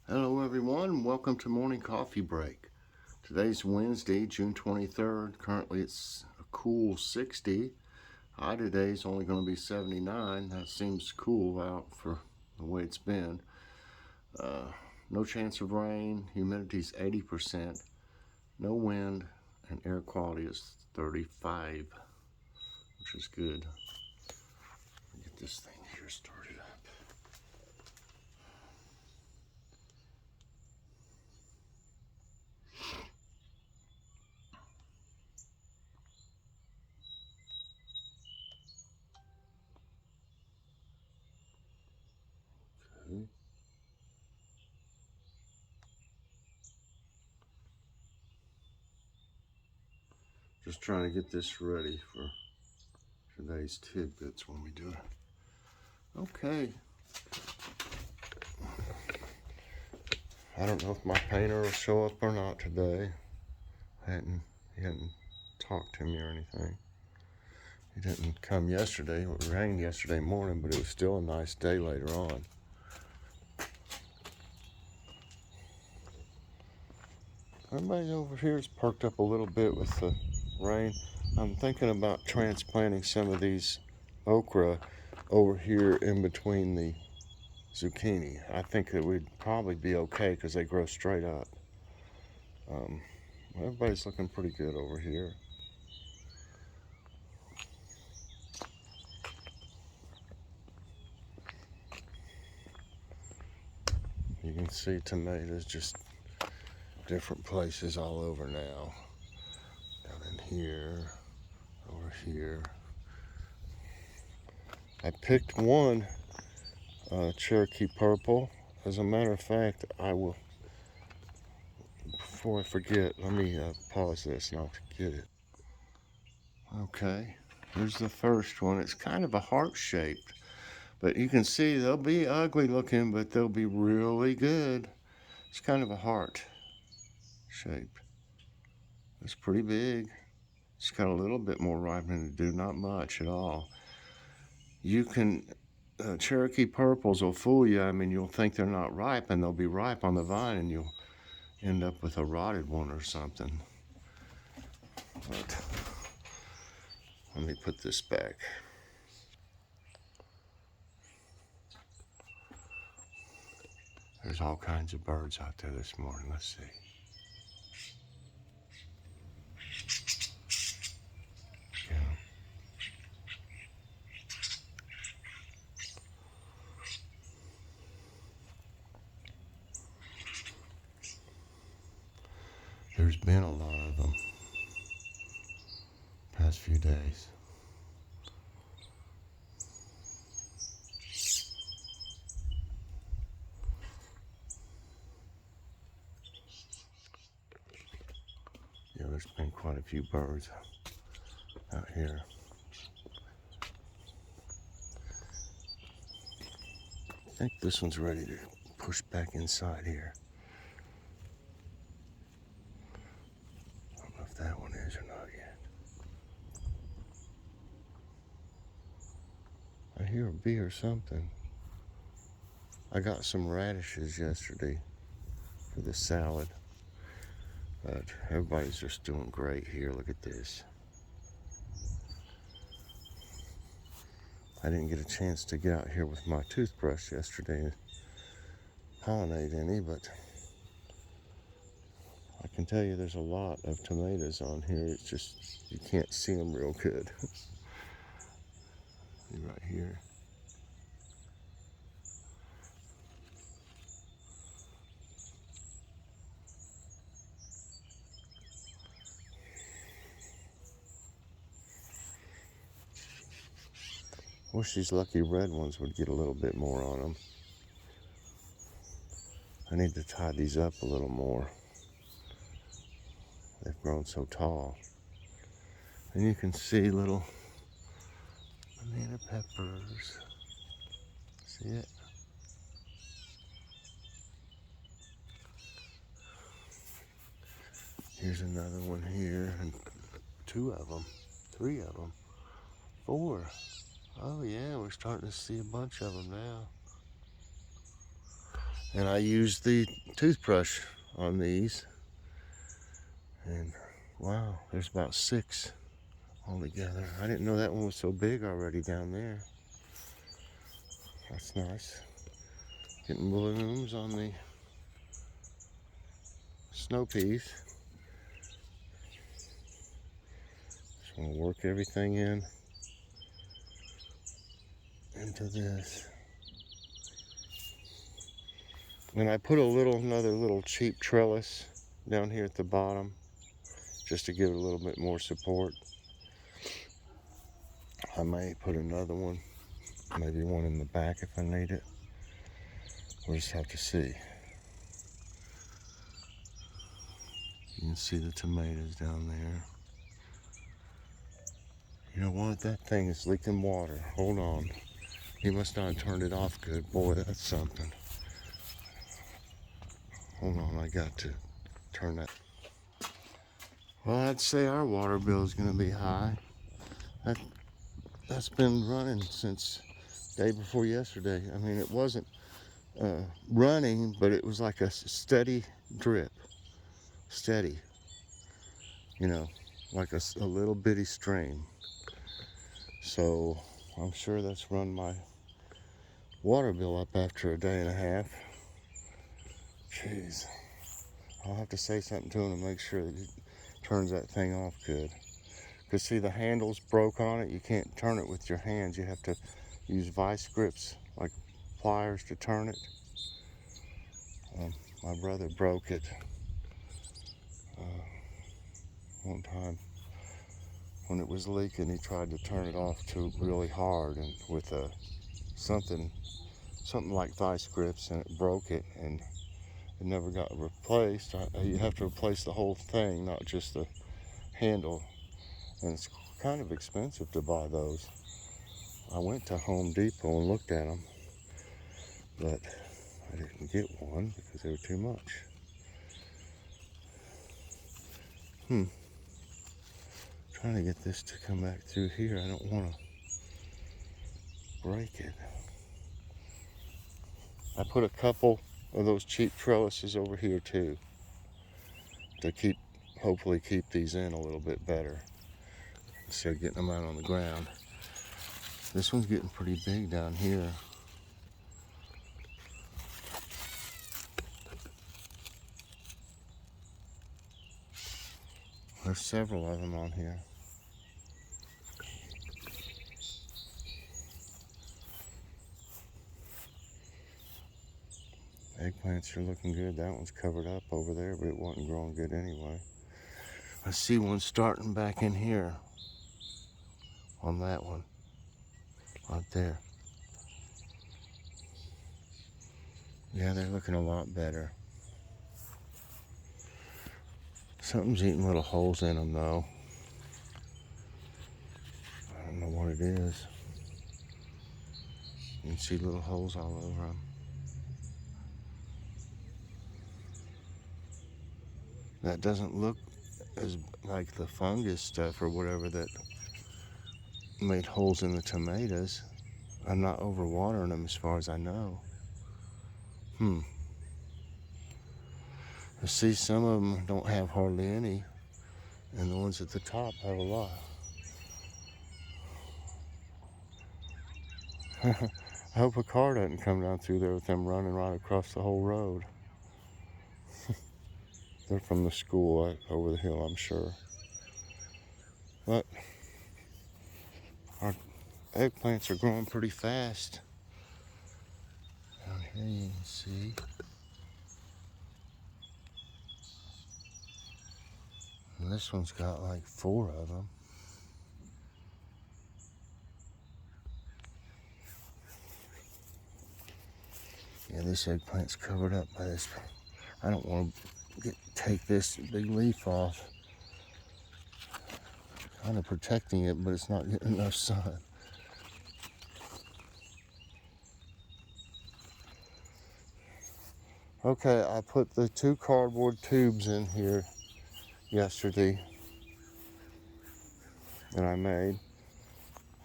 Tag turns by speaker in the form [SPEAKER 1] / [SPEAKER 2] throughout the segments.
[SPEAKER 1] Hello everyone, welcome to Morning Coffee Break. Today's Wednesday, June 23rd. Currently it's a cool 60. High today is only going to be 79. That seems cool out for the way it's been. No chance of rain, humidity's 80%, no wind, and air quality is 35, which is good. Get this thing here started up. Okay. Just trying to get this ready for today's tidbits when we do it. Okay. I don't know if my painter will show up or not today. He hadn't talked to me or anything. He didn't come yesterday. It rained yesterday morning, but it was still a nice day later on. Everybody over here is perked up a little bit with the rain. I'm thinking about transplanting some of these okra over here in between the zucchini. I think it would probably be okay because they grow straight up. Everybody's looking pretty good over here. You can see tomatoes just different places all over now. Down in here, over here. I picked one Cherokee Purple. As a matter of fact, I will, before I forget, let me pause this and I'll get it. Okay, here's the first one. It's kind of a heart shaped, but you can see they'll be ugly looking, but they'll be really good. It's kind of a heart shape. It's pretty big. It's got a little bit more ripening to do, not much at all. You can, Cherokee Purples will fool you. I mean, you'll think they're not ripe, and they'll be ripe on the vine, and you'll end up with a rotted one or something. But let me put this back. There's all kinds of birds out there this morning. Let's see. Yeah. There's been a lot of them past few days. Yeah, there's been quite a few birds out here. I think this one's ready to push back inside here. I don't know if that one is or not yet. I hear a bee or something. I got some radishes yesterday for the salad. But everybody's just doing great here. Look at this. I didn't get a chance to get out here with my toothbrush yesterday and pollinate any, but I can tell you there's a lot of tomatoes on here. It's just, you can't see them real good. Right here. Wish these lucky red ones would get a little bit more on them. I need to tie these up a little more. They've grown so tall. And you can see little banana peppers. See it? Here's another one here, and two of them, three of them, four. Oh yeah, we're starting to see a bunch of them now. And I used the toothbrush on these. And wow, there's about 6 altogether. I didn't know that one was so big already down there. That's nice. Getting blooms on the snow peas. Just want to work everything into this. And I put another little cheap trellis down here at the bottom just to give it a little bit more support. I may put another one, maybe one in the back if I need it. We'll just have to see. You can see the tomatoes down there. You know what? That thing is leaking water. Hold on. He must not have turned it off good. Boy, that's something. Hold on, I got to turn that. Well, I'd say our water bill is going to be high. That's been running since day before yesterday. I mean, it wasn't running, but it was like a steady drip. Steady. You know, like a little bitty stream. So I'm sure that's run my water bill up after a day and a half. Jeez. I'll have to say something to him to make sure that he turns that thing off good. Because see, the handle's broke on it. You can't turn it with your hands. You have to use vice grips, like pliers, to turn it. My brother broke it one time when it was leaking. He tried to turn it off too really hard, and with something like vice grips, and it broke it, and it never got replaced. You have to replace the whole thing, not just the handle, and it's kind of expensive to buy those. I went to Home Depot and looked at them, but I didn't get one because they were too much. Trying to get this to come back through here. I don't want to break it. I put a couple of those cheap trellises over here too to hopefully keep these in a little bit better instead of getting them out on the ground. This one's getting pretty big down here. There's several of them on here. Eggplants are looking good. That one's covered up over there, but it wasn't growing good anyway. I see one starting back in here on that one, right there. Yeah, they're looking a lot better. Something's eating little holes in them though. I don't know what it is. You can see little holes all over them. That doesn't look as like the fungus stuff or whatever that made holes in the tomatoes. I'm not overwatering them as far as I know. I see some of them don't have hardly any, and the ones at the top have a lot. I hope a car doesn't come down through there with them running right across the whole road. They're from the school over the hill, I'm sure. But our eggplants are growing pretty fast. Down here you can see. And this one's got like 4 of them. Yeah, this eggplant's covered up by this. I don't want to take this big leaf off. Kind of protecting it, but it's not getting enough sun. Okay, I put the 2 cardboard tubes in here yesterday that I made,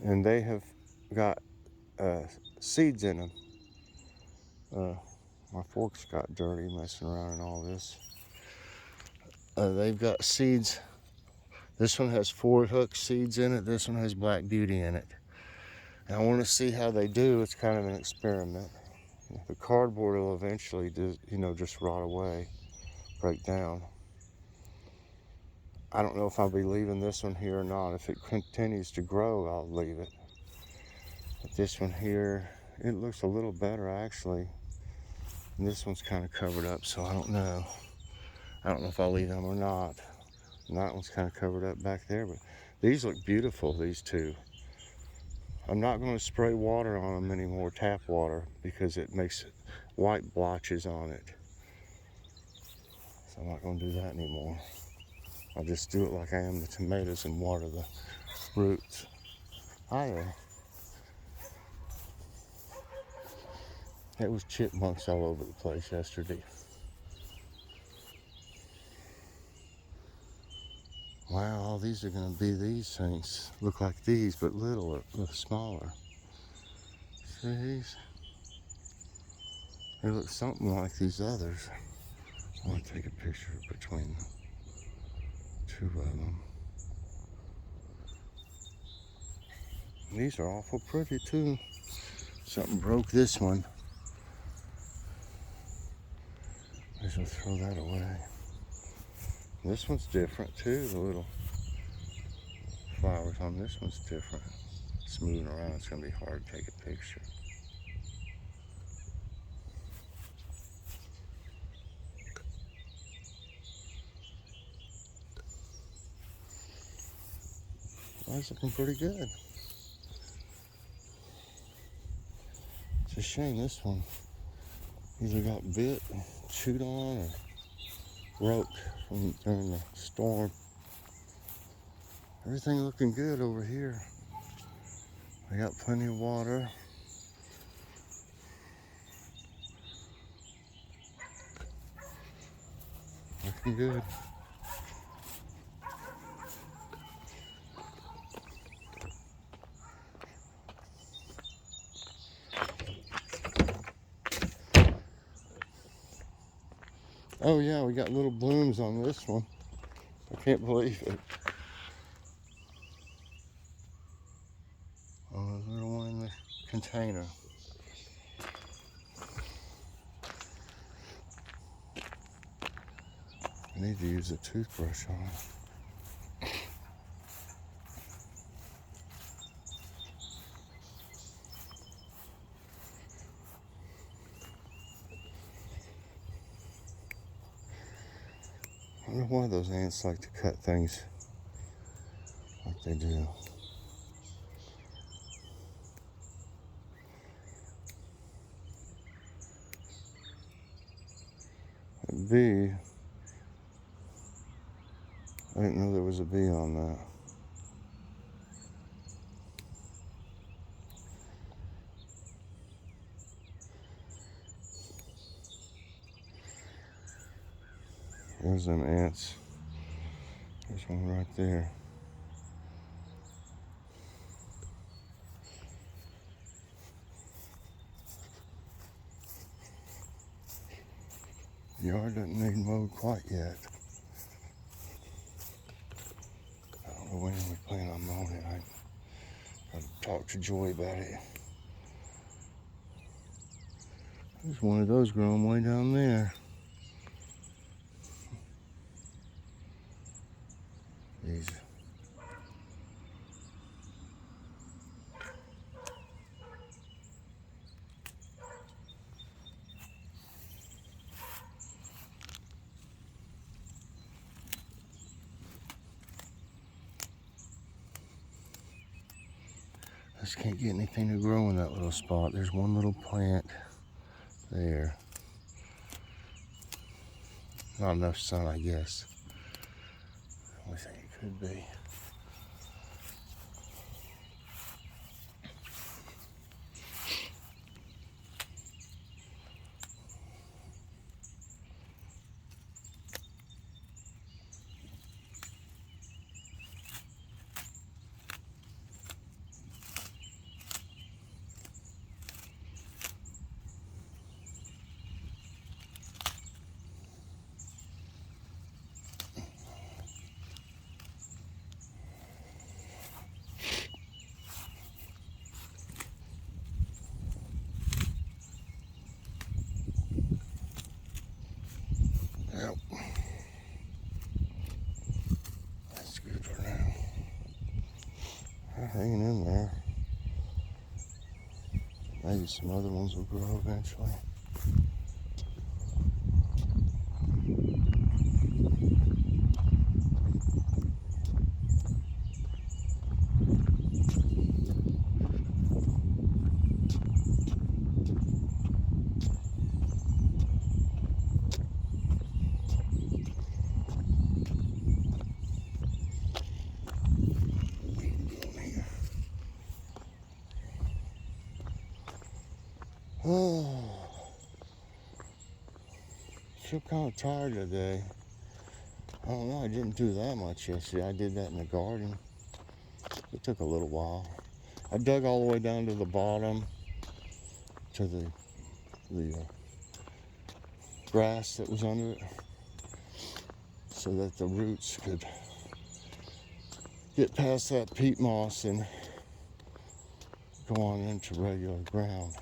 [SPEAKER 1] and they have got seeds in them. My forks got dirty messing around in all this. They've got seeds. This one has 4-hook seeds in it. This one has Black Beauty in it. And I want to see how they do. It's kind of an experiment. The cardboard will eventually, just rot away, break down. I don't know if I'll be leaving this one here or not. If it continues to grow, I'll leave it. But this one here, it looks a little better actually. And this one's kind of covered up, so I don't know. I don't know if I'll leave them or not. And that one's kind of covered up back there, but these look beautiful, these two. I'm not going to spray water on them anymore, tap water, because it makes white blotches on it. So I'm not going to do that anymore. I'll just do it like I am the tomatoes and water the roots. Hi there. It was chipmunks all over the place yesterday. Wow, all these are going to be these things. Look like these, but littler, look smaller. See these? They look something like these others. I want to take a picture between the two of them. And these are awful pretty too. Something broke this one. I shall throw that away. This one's different too. The little flowers on this one's different. It's moving around. It's going to be hard to take a picture. That's looking pretty good. It's a shame this one either got bit, chewed on, or broke during the storm. Everything looking good over here. We got plenty of water. Looking good. Oh yeah, we got little blooms on this one. I can't believe it. Oh, there's a little one in the container. I need to use a toothbrush on it. I wonder why those ants like to cut things like they do. That bee, I didn't know there was a bee on that. There's them ants. There's one right there. The yard doesn't need mowed quite yet. I don't know when we plan on mowing it. I gotta talk to Joy about it. There's one of those growing way down there. These. I just can't get anything to grow in that little spot. There's one little plant there. Not enough sun, I guess. I think it could be. Maybe some other ones will grow eventually. Oh, feel kind of tired today. I don't know, I didn't do that much yesterday. I did that in the garden. It took a little while. I dug all the way down to the bottom to the grass that was under it so that the roots could get past that peat moss and go on into regular ground.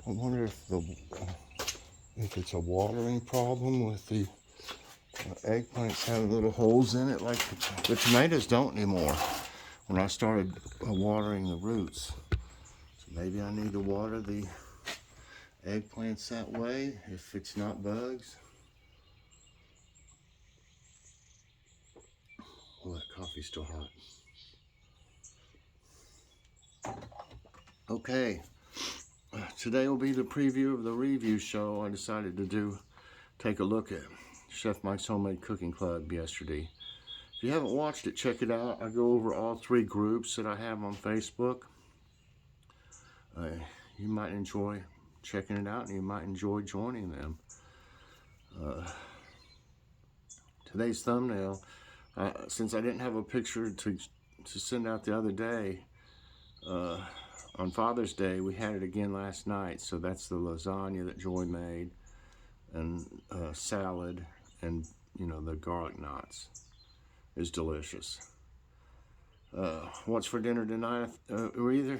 [SPEAKER 1] I wonder if it's a watering problem with the eggplants having little holes in it, like the tomatoes don't anymore. When I started watering the roots, so maybe I need to water the eggplants that way if it's not bugs. Oh, that coffee's still hot. Okay. Today will be the preview of the review show I decided to take a look at Chef Mike's Homemade Cooking Club yesterday. If you haven't watched it, check it out. I go over all 3 groups that I have on Facebook. You might enjoy checking it out and you might enjoy joining them. Today's thumbnail, since I didn't have a picture to send out the other day, on Father's Day, we had it again last night, so that's the lasagna that Joy made, and salad, and the garlic knots. It's delicious. What's for dinner tonight? We're either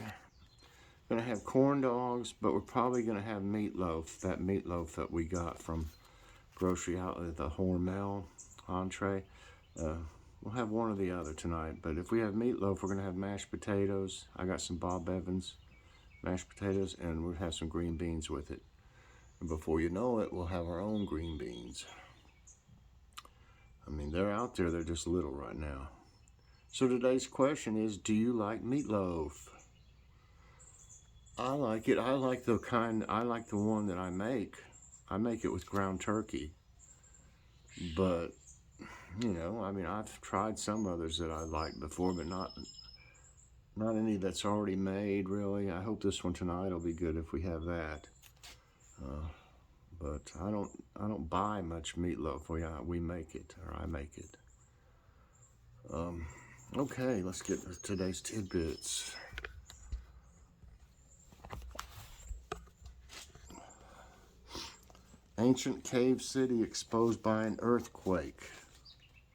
[SPEAKER 1] gonna have corn dogs, but we're probably gonna have meatloaf. That meatloaf that we got from grocery outlet, the Hormel entree. We'll have one or the other tonight, but if we have meatloaf, we're going to have mashed potatoes. I got some Bob Evans mashed potatoes, and we'll have some green beans with it. And before you know it, we'll have our own green beans. I mean, they're out there, they're just little right now. So today's question is, do you like meatloaf? I like it. I like the one that I make. I make it with ground turkey. But I mean, I've tried some others that I liked before, but not any that's already made, really. I hope this one tonight will be good if we have that. But I don't buy much meatloaf. We make it, or I make it. Okay, let's get to today's tidbits. Ancient cave city exposed by an earthquake.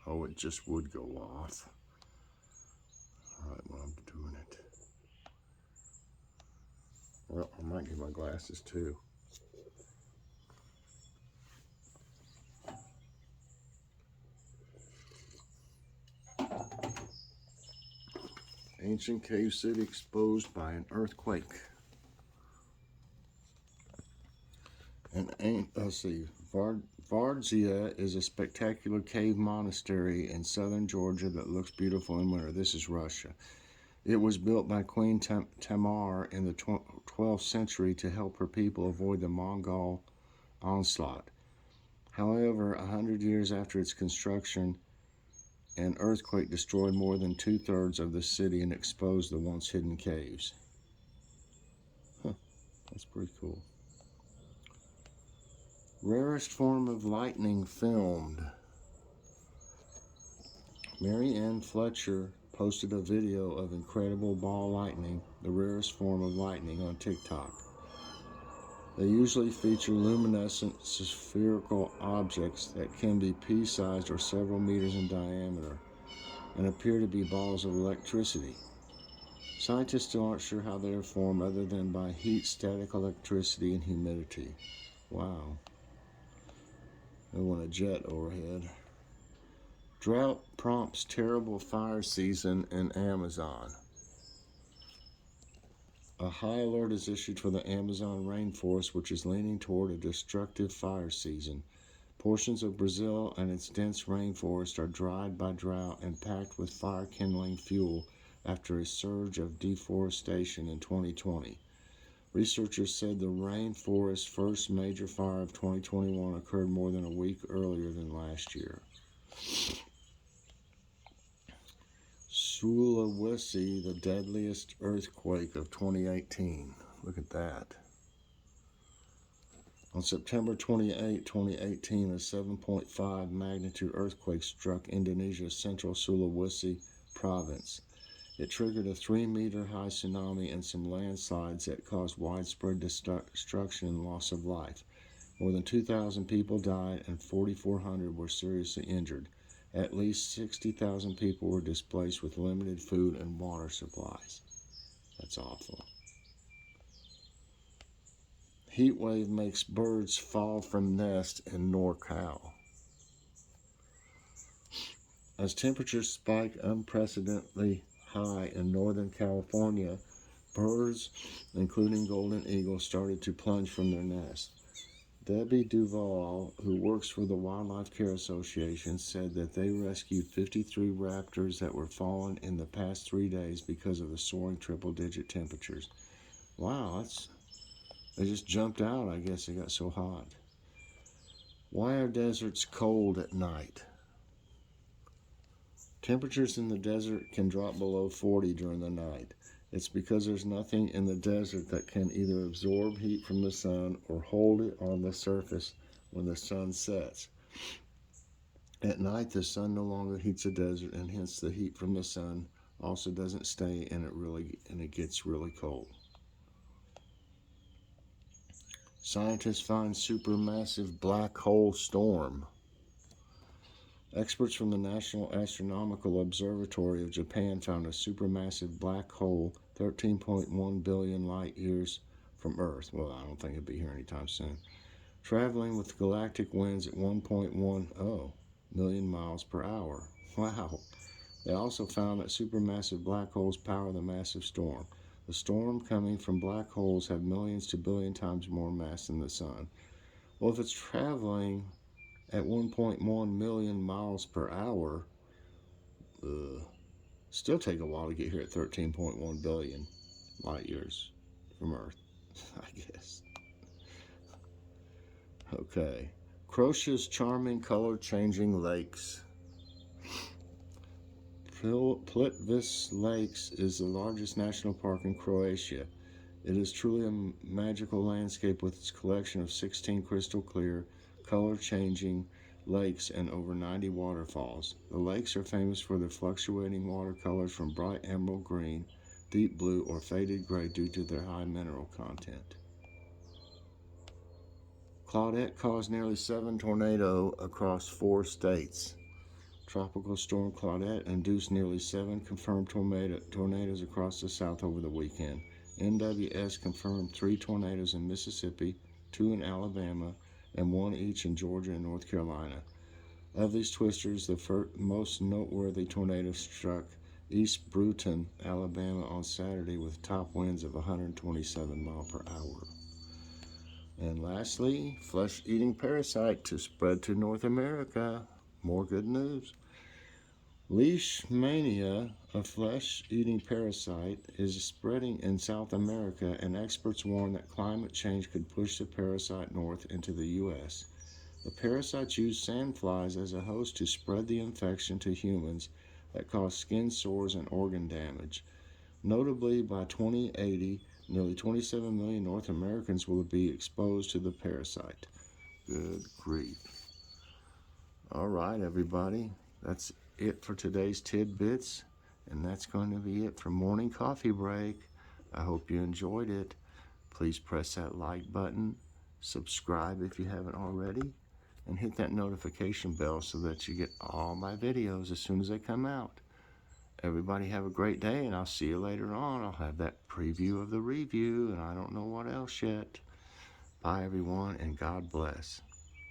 [SPEAKER 1] Oh, it just would go off. All right, well, I'm doing it. Well, I might get my glasses too. Ancient cave city exposed by an earthquake. Let's see. Vardzia is a spectacular cave monastery in southern Georgia that looks beautiful in winter. This is Russia. It was built by Queen Tamar in the 12th century to help her people avoid the Mongol onslaught. However, 100 years after its construction, an earthquake destroyed more than 2/3 of the city and exposed the once hidden caves. That's pretty cool. Rarest form of lightning filmed. Mary Ann Fletcher posted a video of incredible ball lightning, the rarest form of lightning, on TikTok. They usually feature luminescent spherical objects that can be pea-sized or several meters in diameter and appear to be balls of electricity. Scientists still aren't sure how they are formed other than by heat, static electricity, and humidity. Wow. They want a jet overhead. Drought prompts terrible fire season in Amazon. A high alert is issued for the Amazon rainforest, which is leaning toward a destructive fire season. Portions of Brazil and its dense rainforest are dried by drought and packed with fire-kindling fuel after a surge of deforestation in 2020. Researchers said the rainforest's first major fire of 2021 occurred more than a week earlier than last year. Sulawesi, the deadliest earthquake of 2018. Look at that. On September 28, 2018, a 7.5 magnitude earthquake struck Indonesia's central Sulawesi province. It triggered a 3-meter high tsunami and some landslides that caused widespread destruction and loss of life. More than 2,000 people died and 4,400 were seriously injured. At least 60,000 people were displaced with limited food and water supplies. That's awful. Heat wave makes birds fall from nest in NorCal. As temperatures spike unprecedentedly high in Northern California, birds, including golden eagles, started to plunge from their nests. Debbie Duvall, who works for the Wildlife Care Association, said that they rescued 53 raptors that were fallen in the past 3 days because of the soaring triple-digit temperatures. Wow, they just jumped out. I guess they got so hot. Why are deserts cold at night? Temperatures in the desert can drop below 40 during the night. It's because there's nothing in the desert that can either absorb heat from the sun or hold it on the surface when the sun sets. At night, the sun no longer heats the desert, and hence the heat from the sun also doesn't stay, and it gets really cold. Scientists find supermassive black hole storm. Experts from the National Astronomical Observatory of Japan found a supermassive black hole 13.1 billion light years from Earth. Well, I don't think it'll be here anytime soon. Traveling with galactic winds at 1.10 million miles per hour. Wow. They also found that supermassive black holes power the massive storm. The storm coming from black holes have millions to billion times more mass than the sun. Well, if it's traveling at 1.1 million miles per hour, still take a while to get here at 13.1 billion light years from Earth, I guess. Okay. Croatia's charming color-changing lakes. Plitvice Lakes is the largest national park in Croatia. It is truly a magical landscape with its collection of 16 crystal clear, color-changing lakes and over 90 waterfalls. The lakes are famous for their fluctuating watercolors from bright emerald green, deep blue, or faded gray due to their high mineral content. Claudette caused nearly 7 tornadoes across 4 states. Tropical storm Claudette induced nearly 7 confirmed tornadoes across the South over the weekend. NWS confirmed 3 tornadoes in Mississippi, 2 in Alabama, and 1 each in Georgia and North Carolina. Of these twisters, the most noteworthy tornado struck East Brewton, Alabama on Saturday with top winds of 127 miles per hour. And lastly, flesh-eating parasite to spread to North America. More good news. Leishmania, a flesh-eating parasite, is spreading in South America, and experts warn that climate change could push the parasite north into the U.S. The parasites use sandflies as a host to spread the infection to humans that cause skin sores and organ damage. Notably, by 2080, nearly 27 million North Americans will be exposed to the parasite. Good grief. All right, everybody. That's it for today's Tidbits, and that's going to be it for Morning Coffee Break. I hope you enjoyed it. Please press that like button, subscribe if you haven't already, and hit that notification bell so that you get all my videos as soon as they come out. Everybody have a great day, and I'll see you later on. I'll have that preview of the review, and I don't know what else yet. Bye, everyone, and God bless.